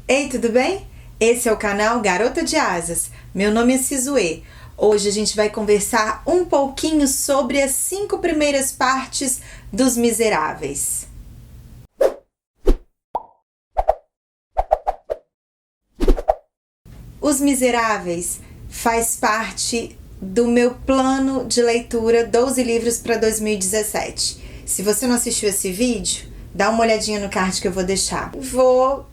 Ei, tudo bem? Esse é o canal Garota de Asas. Meu nome é Sizue. Hoje a gente vai conversar um pouquinho sobre as 5 primeiras partes dos Miseráveis. Os Miseráveis faz parte do meu plano de leitura 12 livros para 2017. Se você não assistiu esse vídeo, dá uma olhadinha no card que eu vou deixar. Vou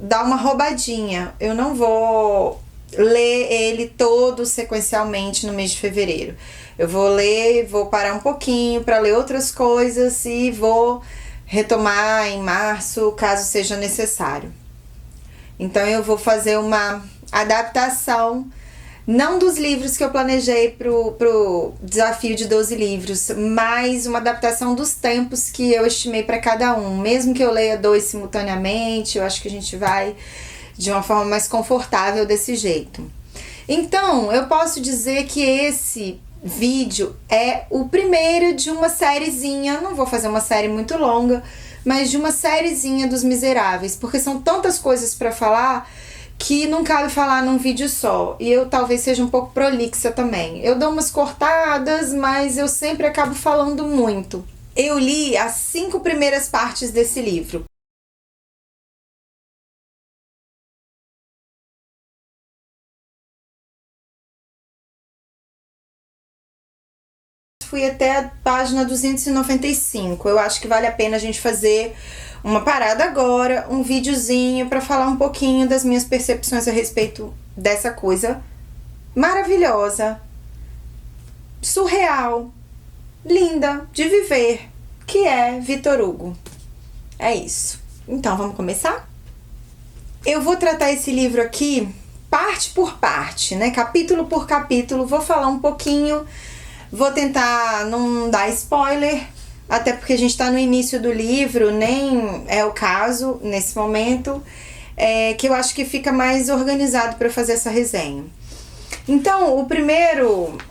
dar uma roubadinha. Eu não vou ler ele todo sequencialmente no mês de fevereiro. Eu vou ler, vou parar um pouquinho para ler outras coisas e vou retomar em março, caso seja necessário. Então eu vou fazer uma adaptação, não dos livros que eu planejei pro desafio de 12 livros, mas uma adaptação dos tempos que eu estimei para cada um. Mesmo que eu leia 2 simultaneamente, eu acho que a gente vai de uma forma mais confortável desse jeito. Então, eu posso dizer que esse vídeo é o primeiro de uma sériezinha, não vou fazer uma série muito longa, mas de uma sériezinha dos Miseráveis, porque são tantas coisas para falar que não cabe falar num vídeo só. E eu talvez seja um pouco prolixa também. Eu dou umas cortadas, mas eu sempre acabo falando muito. Eu li as 5 primeiras partes desse livro. Fui até a página 295. Eu acho que vale a pena a gente fazer uma parada agora, um videozinho para falar um pouquinho das minhas percepções a respeito dessa coisa maravilhosa, surreal, linda de viver, que é Victor Hugo. É isso. Então, vamos começar? Eu vou tratar esse livro aqui parte por parte, né? Capítulo por capítulo. Vou falar um pouquinho, vou tentar não dar spoiler, até porque a gente está no início do livro, nem é o caso nesse momento, que eu acho que fica mais organizado para fazer essa resenha. Então,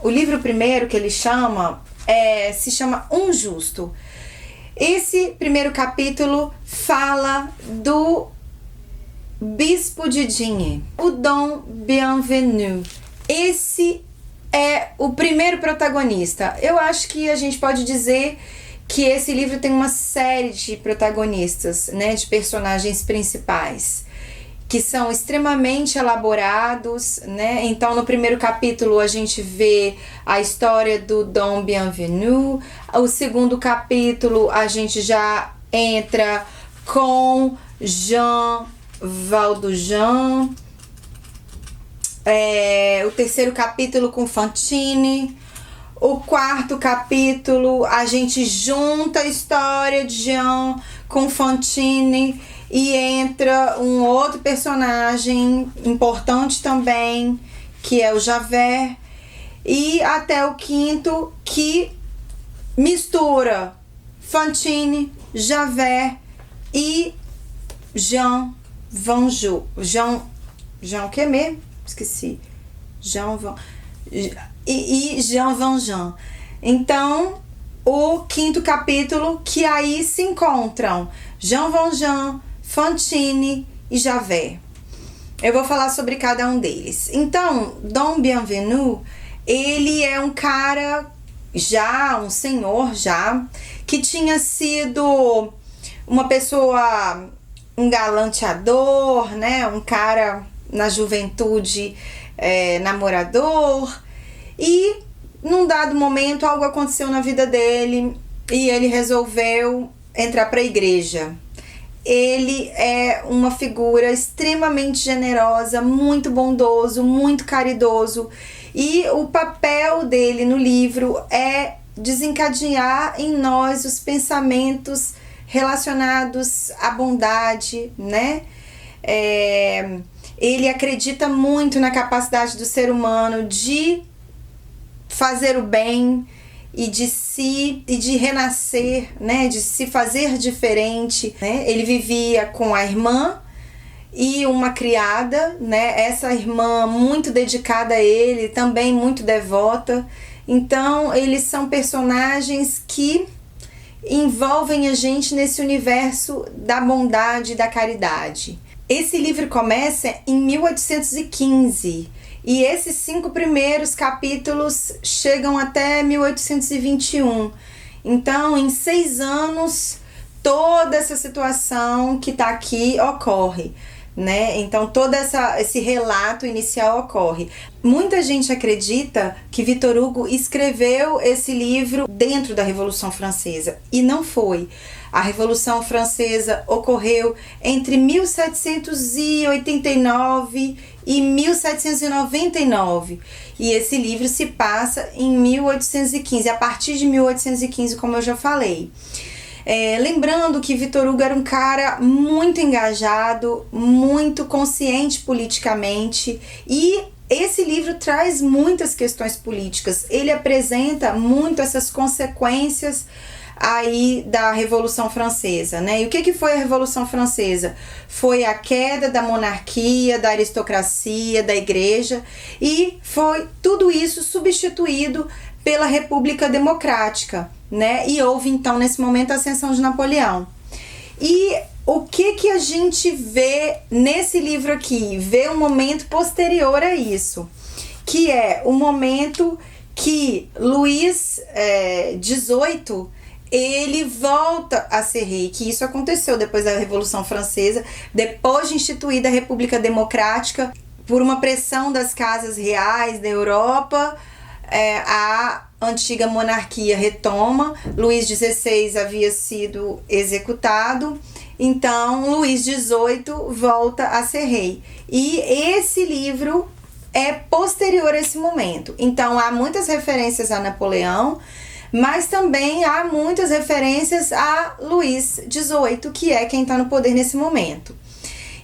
o livro primeiro que ele chama, se chama Um Justo. Esse primeiro capítulo fala do Bispo de Digne, o Dom Bienvenu. Esse é o primeiro protagonista. Eu acho que a gente pode dizer que esse livro tem uma série de protagonistas, né, de personagens principais, que são extremamente elaborados, né? Então, no primeiro capítulo a gente vê a história do Dom Bienvenu. O segundo capítulo a gente já entra com Jean Valjean. O terceiro capítulo com Fantine. O quarto capítulo a gente junta a história de Jean com Fantine e entra um outro personagem importante também, que é o Javert, e até o quinto, que mistura Fantine, Javert e Jean Valjean. Jean o que mesmo? Esqueci. Jean Valjean. Então, o quinto capítulo, que aí se encontram Jean Valjean, Fantine e Javert. Eu vou falar sobre cada um deles. Então, Dom Bienvenu, ele é um cara um senhor que tinha sido uma pessoa, um galanteador, né? Um cara na juventude, namorador. E num dado momento algo aconteceu na vida dele e ele resolveu entrar para a igreja. Ele é uma figura extremamente generosa, muito bondoso, muito caridoso, e o papel dele no livro é desencadear em nós os pensamentos relacionados à bondade, né? Ele acredita muito na capacidade do ser humano de fazer o bem e de renascer, né, de se fazer diferente, né? Ele vivia com a irmã e uma criada, né? Essa irmã muito dedicada a ele, também muito devota. Então, eles são personagens que envolvem a gente nesse universo da bondade e da caridade. Esse livro começa em 1815 e esses 5 primeiros capítulos chegam até 1821. Então, em 6 anos, toda essa situação que está aqui ocorre, né? Então, todo esse relato inicial ocorre. Muita gente acredita que Victor Hugo escreveu esse livro dentro da Revolução Francesa, e não foi. A Revolução Francesa ocorreu entre 1789 e 1799, e esse livro se passa em 1815, a partir de 1815, como eu já falei. Lembrando que Victor Hugo era um cara muito engajado, muito consciente politicamente, e esse livro traz muitas questões políticas. Ele apresenta muito essas consequências aí da Revolução Francesa, né? E o que foi a Revolução Francesa? Foi a queda da monarquia, da aristocracia, da igreja, e foi tudo isso substituído pela República Democrática, né? E houve então nesse momento a ascensão de Napoleão. E o que a gente vê nesse livro aqui? Vê um momento posterior a isso, que é o momento que Luís XVIII ele volta a ser rei, que isso aconteceu depois da Revolução Francesa, depois de instituída a República Democrática, por uma pressão das casas reais da Europa, a antiga monarquia retoma. Luís XVI havia sido executado, então Luís XVIII volta a ser rei. E esse livro é posterior a esse momento. Então há muitas referências a Napoleão, mas também há muitas referências a Luís XVIII, que é quem está no poder nesse momento.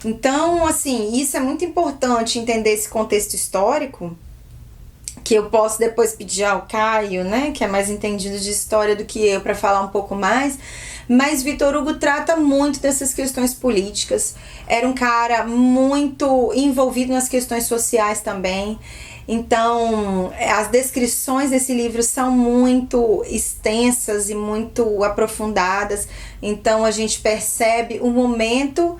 Então, assim, isso é muito importante entender esse contexto histórico, que eu posso depois pedir ao Caio, né, que é mais entendido de história do que eu, para falar um pouco mais. Mas Victor Hugo trata muito dessas questões políticas. Era um cara muito envolvido nas questões sociais também. Então, as descrições desse livro são muito extensas e muito aprofundadas. Então, a gente percebe o momento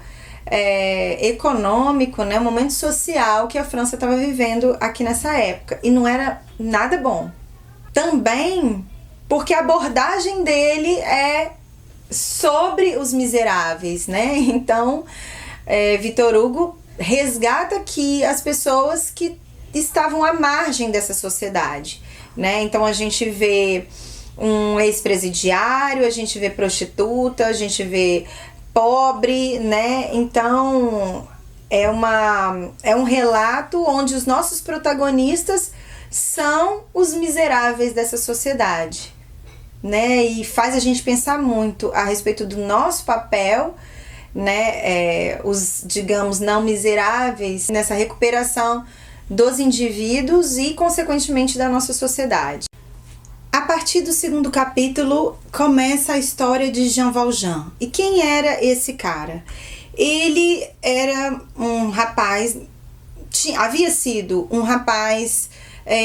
econômico, né, o momento social que a França estava vivendo aqui nessa época. E não era nada bom. Também porque a abordagem dele é sobre os miseráveis, né? Então, Victor Hugo resgata aqui as pessoas que estavam à margem dessa sociedade, né? Então a gente vê um ex-presidiário, a gente vê prostituta, a gente vê pobre, né? Então é um relato onde os nossos protagonistas são os miseráveis dessa sociedade, né? E faz a gente pensar muito a respeito do nosso papel, né? Os, digamos, não miseráveis nessa recuperação dos indivíduos e, consequentemente, da nossa sociedade. A partir do 2º capítulo, começa a história de Jean Valjean. E quem era esse cara? Ele era um rapaz, havia sido um rapaz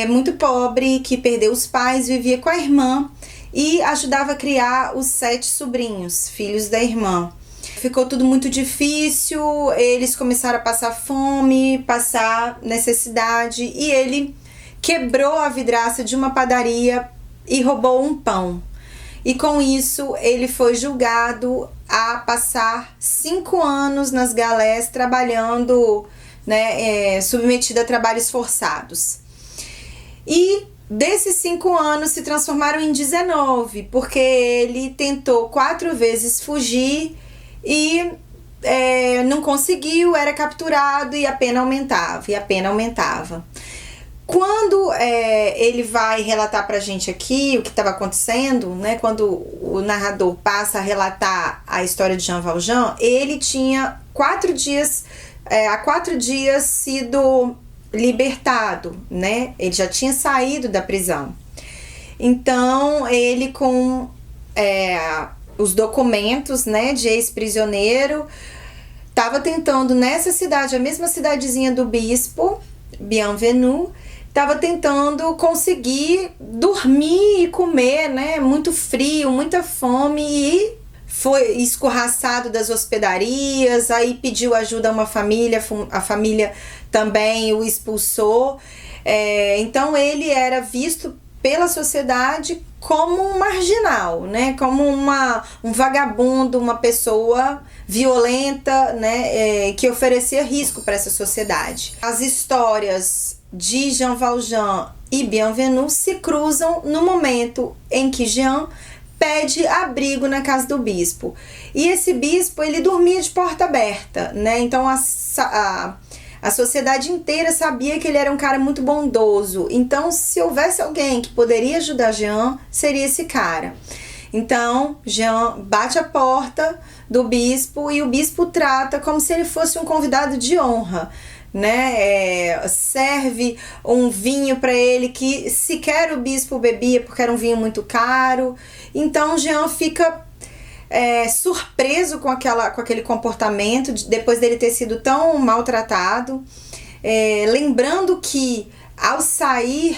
muito pobre, que perdeu os pais, vivia com a irmã e ajudava a criar os 7 sobrinhos, filhos da irmã. Ficou tudo muito difícil, eles começaram a passar fome, passar necessidade, e ele quebrou a vidraça de uma padaria e roubou um pão. E com isso ele foi julgado a passar 5 anos nas galés trabalhando, né, submetido a trabalhos forçados. E desses 5 anos se transformaram em 19, porque ele tentou 4 vezes fugir e não conseguiu, era capturado e a pena aumentava. Quando ele vai relatar pra gente aqui o que estava acontecendo, né, quando o narrador passa a relatar a história de Jean Valjean, ele tinha 4 dias, há 4 dias sido libertado, né? Ele já tinha saído da prisão. Então, ele com os documentos, né, de ex-prisioneiro, estava tentando nessa cidade, a mesma cidadezinha do Bispo, Bienvenue, estava tentando conseguir dormir e comer, né, muito frio, muita fome, e foi escorraçado das hospedarias, aí pediu ajuda a uma família, a família também o expulsou. Então ele era visto pela sociedade como um marginal, né? Como um vagabundo, uma pessoa violenta, né? Que oferecia risco para essa sociedade. As histórias de Jean Valjean e Bienvenu se cruzam no momento em que Jean pede abrigo na casa do bispo. E esse bispo, ele dormia de porta aberta, né? Então a sociedade inteira sabia que ele era um cara muito bondoso. Então, se houvesse alguém que poderia ajudar Jean, seria esse cara. Então, Jean bate a porta do bispo e o bispo trata como se ele fosse um convidado de honra, né? Serve um vinho para ele que sequer o bispo bebia porque era um vinho muito caro. Então Jean fica surpreso com aquele comportamento depois dele ter sido tão maltratado, lembrando que ao sair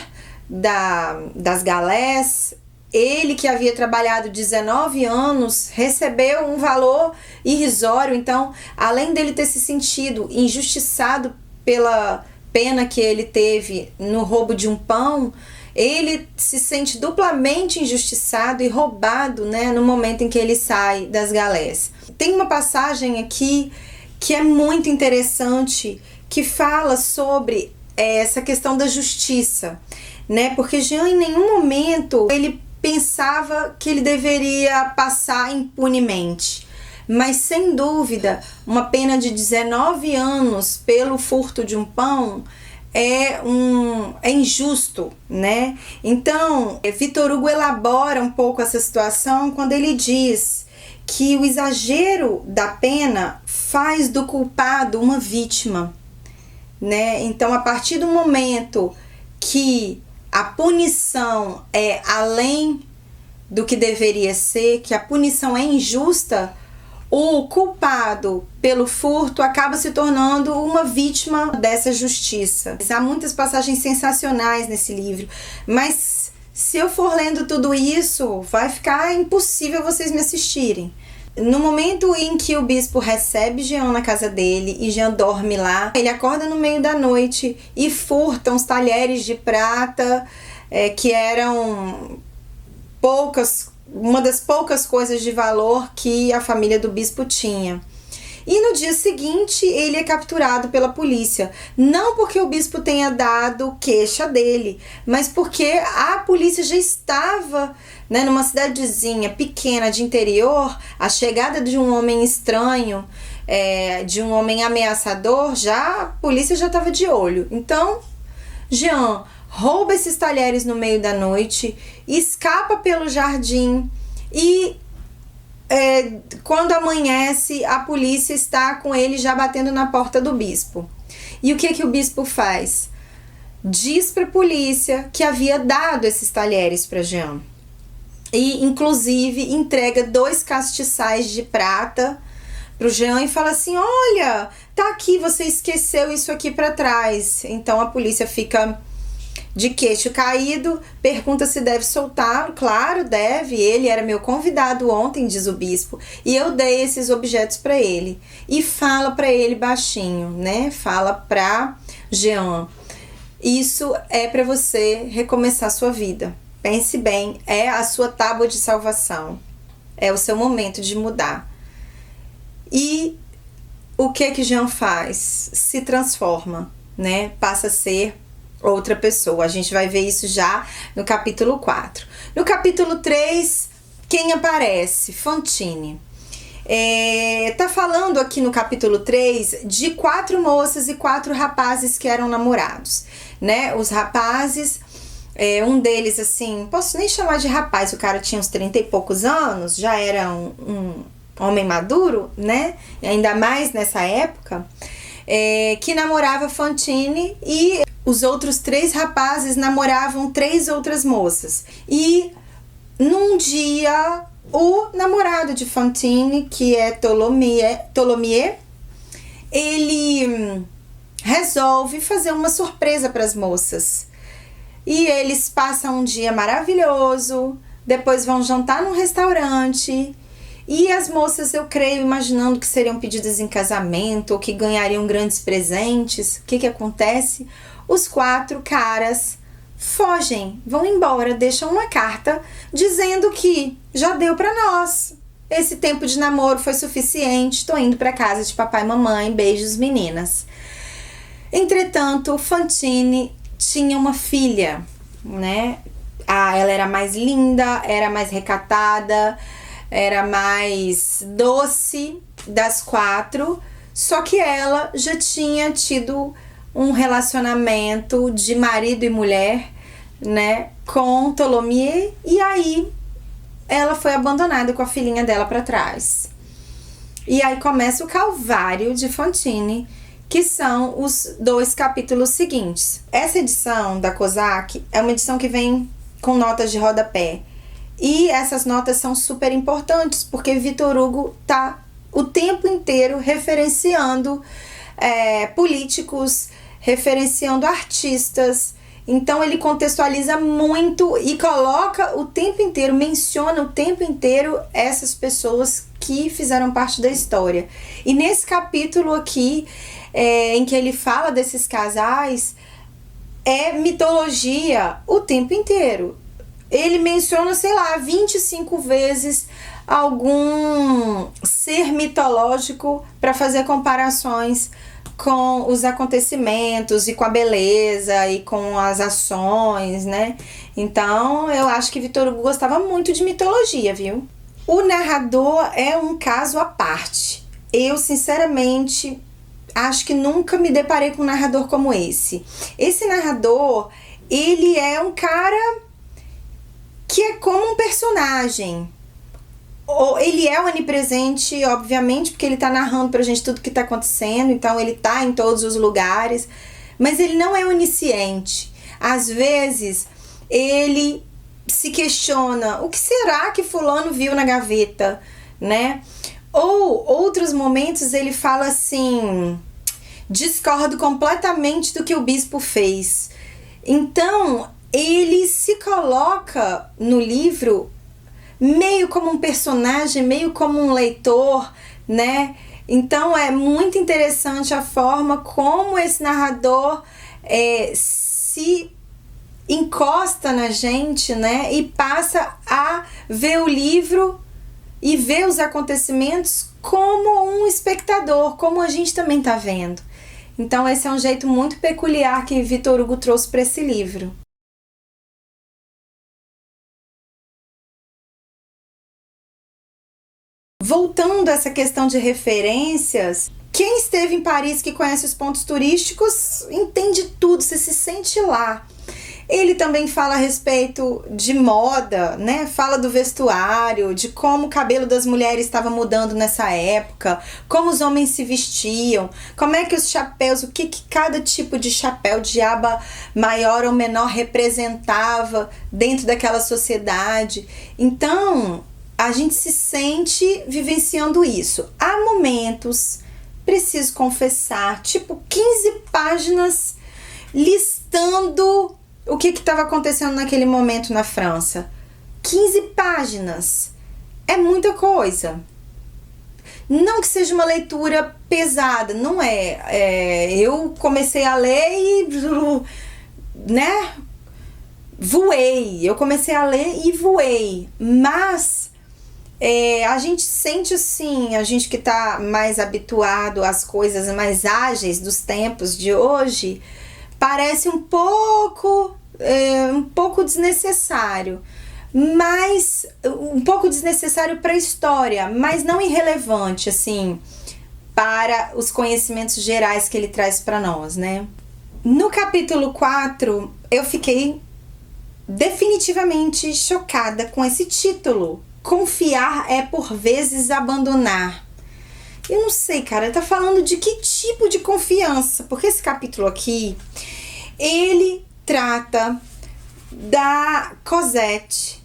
das galés, ele que havia trabalhado 19 anos recebeu um valor irrisório. Então, além dele ter se sentido injustiçado pela pena que ele teve no roubo de um pão, ele se sente duplamente injustiçado e roubado, né, no momento em que ele sai das galés. Tem uma passagem aqui que é muito interessante, que fala sobre essa questão da justiça, né? Porque Jean em nenhum momento ele pensava que ele deveria passar impunemente. Mas, sem dúvida, uma pena de 19 anos pelo furto de um pão é injusto, né? Então, Victor Hugo elabora um pouco essa situação quando ele diz que o exagero da pena faz do culpado uma vítima, né? Então, a partir do momento que a punição é além do que deveria ser, que a punição é injusta, o culpado pelo furto acaba se tornando uma vítima dessa justiça. Há muitas passagens sensacionais nesse livro, mas se eu for lendo tudo isso, vai ficar impossível vocês me assistirem. No momento em que o bispo recebe Jean na casa dele e Jean dorme lá, ele acorda no meio da noite e furta uns talheres de prata que eram uma das poucas coisas de valor que a família do bispo tinha. E no dia seguinte ele é capturado pela polícia, não porque o bispo tenha dado queixa dele, mas porque a polícia já estava, né, numa cidadezinha pequena de interior. A chegada de um homem estranho, de um homem ameaçador, a polícia já estava de olho. Então Jean rouba esses talheres no meio da noite, escapa pelo jardim e quando amanhece, a polícia está com ele já batendo na porta do bispo. E o que o bispo faz? Diz para a polícia que havia dado esses talheres para Jean. E, inclusive, entrega 2 castiçais de prata para o Jean e fala assim: olha, tá aqui, você esqueceu isso aqui para trás. Então a polícia fica de queixo caído, pergunta se deve soltá-lo. Claro, deve, ele era meu convidado ontem, diz o bispo, e eu dei esses objetos para ele. E fala para ele baixinho, né? Fala para Jean: isso é para você recomeçar sua vida. Pense bem, é a sua tábua de salvação. É o seu momento de mudar. E o que Jean faz? Se transforma, né? Passa a ser outra pessoa. A gente vai ver isso já no capítulo 4. No capítulo 3, quem aparece? Fantine. Tá falando aqui no capítulo 3 de 4 moças e 4 rapazes que eram namorados, né? Os rapazes, um deles, assim, posso nem chamar de rapaz, o cara tinha uns 30 e poucos anos, já era um homem maduro, né? Ainda mais nessa época, que namorava Fantine, e os outros 3 rapazes namoravam 3 outras moças. E num dia, o namorado de Fantine, que é Tholomyès, ele resolve fazer uma surpresa para as moças. E eles passam um dia maravilhoso, depois vão jantar num restaurante E as moças, eu creio, imaginando que seriam pedidas em casamento ou que ganhariam grandes presentes. O que acontece? Os 4 caras fogem, vão embora, deixam uma carta dizendo que já deu pra nós. Esse tempo de namoro foi suficiente, tô indo pra casa de papai e mamãe, beijos meninas. Entretanto, Fantine tinha uma filha, né? Ela era mais linda, era mais recatada, era mais doce das 4, só que ela já tinha tido um relacionamento de marido e mulher, né, com Tholomyès, e aí ela foi abandonada com a filhinha dela para trás. E aí começa o calvário de Fantine, que são os 2 capítulos seguintes. Essa edição da Kozak é uma edição que vem com notas de rodapé. E essas notas são super importantes, porque Victor Hugo tá o tempo inteiro referenciando políticos, referenciando artistas. Então ele contextualiza muito e coloca o tempo inteiro, menciona o tempo inteiro essas pessoas que fizeram parte da história. E nesse capítulo aqui, em que ele fala desses casais, é mitologia o tempo inteiro. Ele menciona, 25 vezes algum ser mitológico para fazer comparações com os acontecimentos e com a beleza e com as ações, né? Então, eu acho que Victor Hugo gostava muito de mitologia, viu? O narrador é um caso à parte. Eu, sinceramente, acho que nunca me deparei com um narrador como esse. Esse narrador, ele é um cara que é como um personagem. Ele é onipresente, obviamente, porque ele tá narrando pra gente tudo que tá acontecendo, então ele tá em todos os lugares, mas ele não é onisciente. Às vezes, ele se questiona, o que será que fulano viu na gaveta, né? Ou outros momentos ele fala assim, discordo completamente do que o bispo fez. Então, ele se coloca no livro meio como um personagem, meio como um leitor, né? Então é muito interessante a forma como esse narrador se encosta na gente, né? E passa a ver o livro e ver os acontecimentos como um espectador, como a gente também tá vendo. Então esse é um jeito muito peculiar que Victor Hugo trouxe para esse livro. Voltando a essa questão de referências, quem esteve em Paris, que conhece os pontos turísticos, entende tudo, você se sente lá. Ele também fala a respeito de moda, né? Fala do vestuário, de como o cabelo das mulheres estava mudando nessa época, como os homens se vestiam, como é que os chapéus, o que cada tipo de chapéu de aba maior ou menor representava dentro daquela sociedade. Então, a gente se sente vivenciando isso. Há momentos, preciso confessar, tipo 15 páginas listando o que estava acontecendo naquele momento na França. 15 páginas. É muita coisa. Não que seja uma leitura pesada, não é. Eu comecei a ler e, né, voei. Eu comecei a ler e voei. Mas a gente sente assim, a gente que está mais habituado às coisas mais ágeis dos tempos de hoje, parece um pouco desnecessário, mas um pouco desnecessário para a história, mas não irrelevante assim para os conhecimentos gerais que ele traz para nós, né? No capítulo 4, eu fiquei definitivamente chocada com esse título. Confiar é por vezes abandonar. Eu não sei, cara, tá falando de que tipo de confiança? Porque esse capítulo aqui, ele trata da Cosette,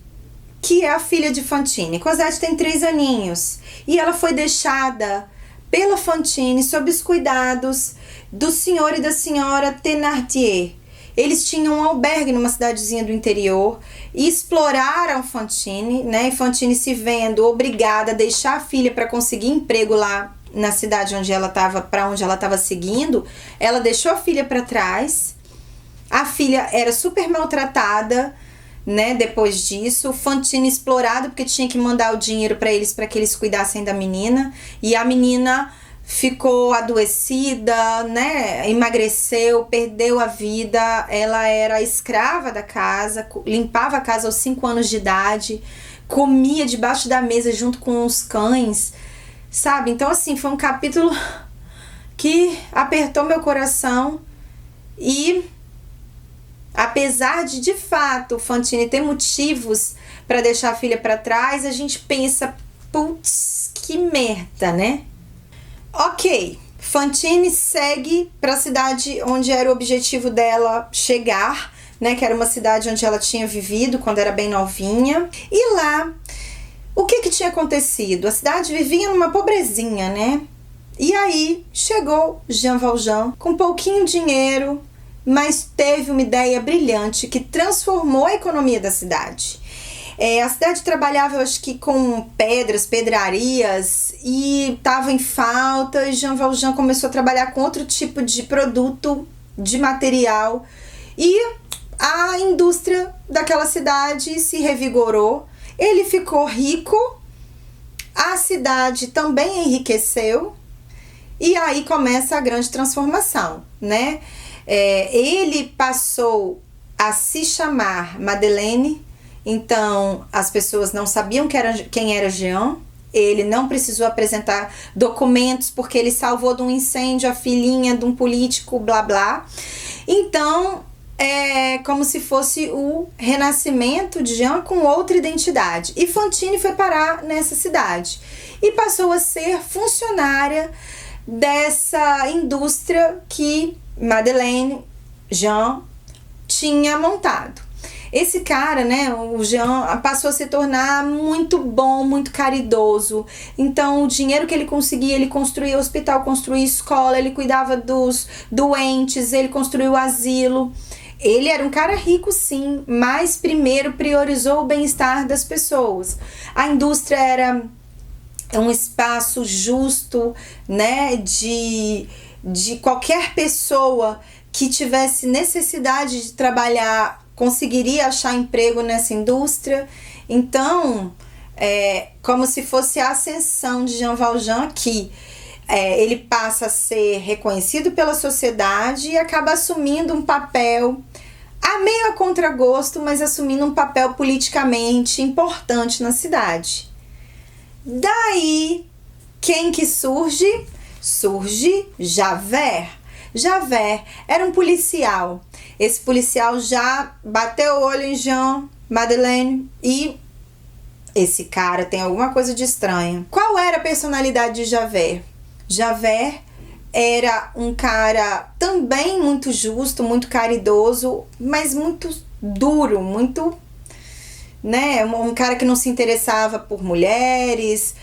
que é a filha de Fantine. Cosette tem 3 aninhos e ela foi deixada pela Fantine sob os cuidados do senhor e da senhora Thénardier. Eles tinham um albergue numa cidadezinha do interior e exploraram Fantine, né? E Fantine, se vendo obrigada a deixar a filha para conseguir emprego lá na cidade onde ela estava, para onde ela estava seguindo, ela deixou a filha para trás. A filha era super maltratada, né? Depois disso, Fantine explorado porque tinha que mandar o dinheiro para que eles cuidassem da menina, e a menina ficou adoecida, né? Emagreceu, perdeu a vida. Ela era escrava da casa, limpava a casa aos 5 anos de idade, comia debaixo da mesa junto com os cães, sabe? Então, assim, foi um capítulo que apertou meu coração. E apesar de fato, Fantine ter motivos para deixar a filha para trás, a gente pensa, putz, que merda, né? Ok, Fantine segue para a cidade onde era o objetivo dela chegar, né? Que era uma cidade onde ela tinha vivido quando era bem novinha. E lá, o que tinha acontecido? A cidade vivia numa pobrezinha, né? E aí chegou Jean Valjean com pouquinho dinheiro, mas teve uma ideia brilhante que transformou a economia da cidade. A cidade trabalhava, eu acho que com pedras, pedrarias, e estava em falta, e Jean Valjean começou a trabalhar com outro tipo de produto, de material, e a indústria daquela cidade se revigorou, ele ficou rico, a cidade também enriqueceu, e aí começa a grande transformação, né? Ele passou a se chamar Madeleine. Então, as pessoas não sabiam quem era Jean. Ele não precisou apresentar documentos porque ele salvou de um incêndio a filhinha de um político, blá blá. Então, é como se fosse o renascimento de Jean com outra identidade. E Fantine foi parar nessa cidade e passou a ser funcionária dessa indústria que Madeleine, Jean, tinha montado. Esse cara, né, o Jean, passou a se tornar muito bom, muito caridoso. Então, o dinheiro que ele conseguia, ele construía hospital, construía escola, ele cuidava dos doentes, ele construiu asilo. Ele era um cara rico, sim, mas primeiro priorizou o bem-estar das pessoas. A indústria era um espaço justo, né, de qualquer pessoa que tivesse necessidade de trabalhar conseguiria achar emprego nessa indústria. Então, como se fosse a ascensão de Jean Valjean, que ele passa a ser reconhecido pela sociedade e acaba assumindo um papel, meio a contragosto, mas assumindo um papel politicamente importante na cidade. Daí, quem que surge? Surge Javert. Javert era um policial. Esse policial já bateu o olho em Jean, Madeleine, e esse cara tem alguma coisa de estranha. Qual era a personalidade de Javert? Javert era um cara também muito justo, muito caridoso, mas muito duro, muito, né, um cara que não se interessava por mulheres,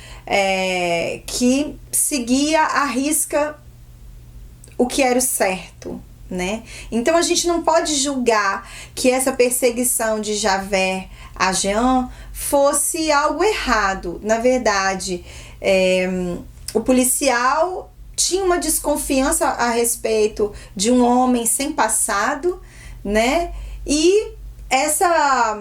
que seguia à risca o que era o certo, né? Então a gente não pode julgar que essa perseguição de Javert a Jean fosse algo errado. Na verdade, o policial tinha uma desconfiança a respeito de um homem sem passado, né? E essa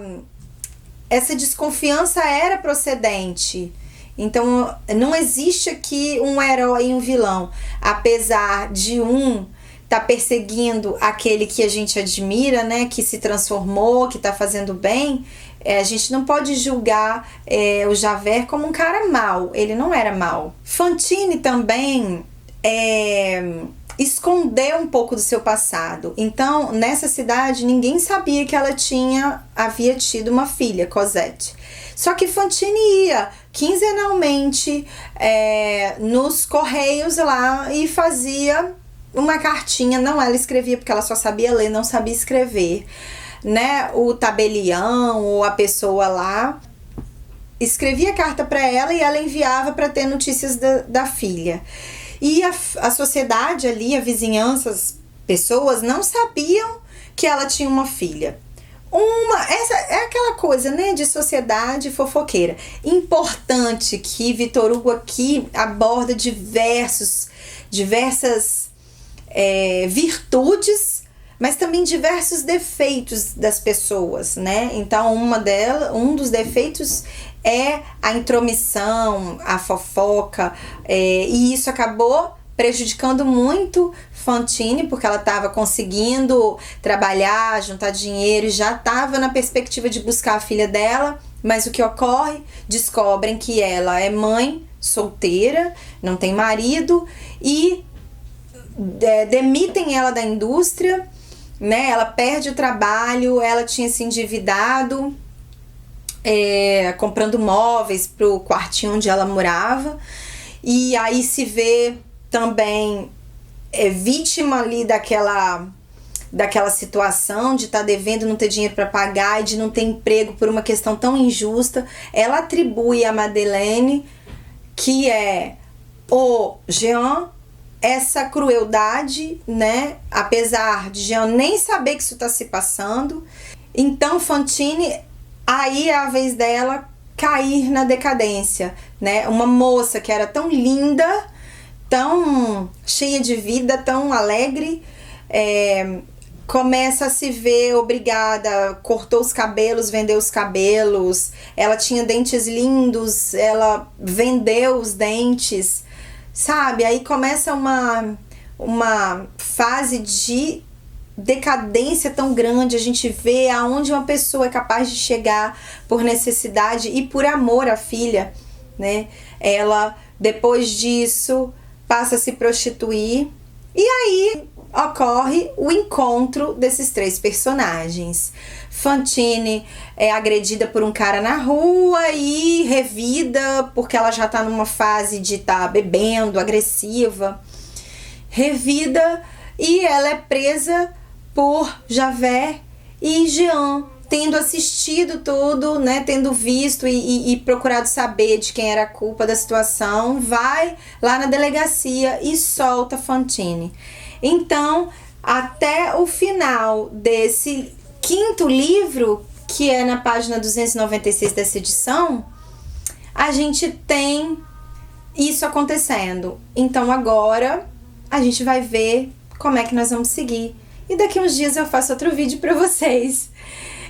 desconfiança era procedente. Então, não existe aqui um herói e um vilão. Apesar de um tá perseguindo aquele que a gente admira, né? Que se transformou, que tá fazendo bem, a gente não pode julgar o Javert como um cara mau. Ele não era mau. Fantine também escondeu um pouco do seu passado. Então, nessa cidade, ninguém sabia que ela havia tido uma filha, Cosette. Só que Fantine ia quinzenalmente nos correios lá e fazia uma cartinha. Não, ela escrevia porque ela só sabia ler, não sabia escrever, né? O tabelião ou a pessoa lá escrevia carta para ela e ela enviava para ter notícias da filha. E a sociedade ali, a vizinhança, as pessoas não sabiam que ela tinha uma filha. Essa é aquela coisa, né, de sociedade fofoqueira. Importante que Victor Hugo aqui aborda diversas virtudes, mas também diversos defeitos das pessoas, né? Então, um dos defeitos é a intromissão, a fofoca, e isso acabou prejudicando muito Fantine, porque ela estava conseguindo trabalhar, juntar dinheiro, e já estava na perspectiva de buscar a filha dela, mas o que ocorre? Descobrem que ela é mãe, solteira, não tem marido, e demitem ela da indústria, né? Ela perde o trabalho, ela tinha se endividado, comprando móveis pro quartinho onde ela morava, e aí se vê também vítima ali daquela situação de estar devendo, não ter dinheiro para pagar e de não ter emprego por uma questão tão injusta. Ela atribui a Madeleine, que é o Jean, essa crueldade, né? Apesar de Jean nem saber que isso está se passando. Então Fantine, aí é a vez dela cair na decadência, né? Uma moça que era tão linda, tão cheia de vida, tão alegre, começa a se ver obrigada, cortou os cabelos, vendeu os cabelos, ela tinha dentes lindos, ela vendeu os dentes, sabe? Aí começa uma fase de decadência tão grande, a gente vê aonde uma pessoa é capaz de chegar por necessidade e por amor à filha, né? Ela, depois disso, passa a se prostituir, e aí ocorre o encontro desses três personagens. Fantine é agredida por um cara na rua e revida, porque ela já tá numa fase de estar bebendo, agressiva, revida, e ela é presa por Javert e Jean, tendo assistido tudo, né, tendo visto e procurado saber de quem era a culpa da situação, vai lá na delegacia e solta Fantine. Então, até o final desse 5º livro, que é na página 296 dessa edição, a gente tem isso acontecendo. Então agora a gente vai ver como é que nós vamos seguir. E daqui uns dias eu faço outro vídeo para vocês.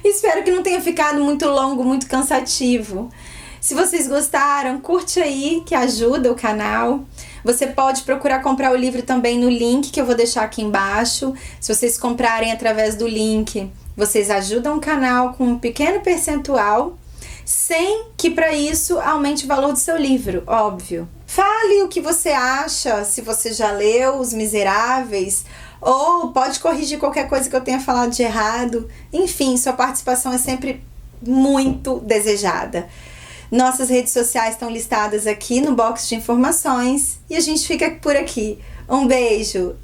Espero que não tenha ficado muito longo, muito cansativo. Se vocês gostaram, curte aí, que ajuda o canal. Você pode procurar comprar o livro também no link que eu vou deixar aqui embaixo. Se vocês comprarem através do link, vocês ajudam o canal com um pequeno percentual, sem que para isso aumente o valor do seu livro, óbvio. Fale o que você acha, se você já leu Os Miseráveis, ou pode corrigir qualquer coisa que eu tenha falado de errado. Enfim, sua participação é sempre muito desejada. Nossas redes sociais estão listadas aqui no box de informações e a gente fica por aqui. Um beijo!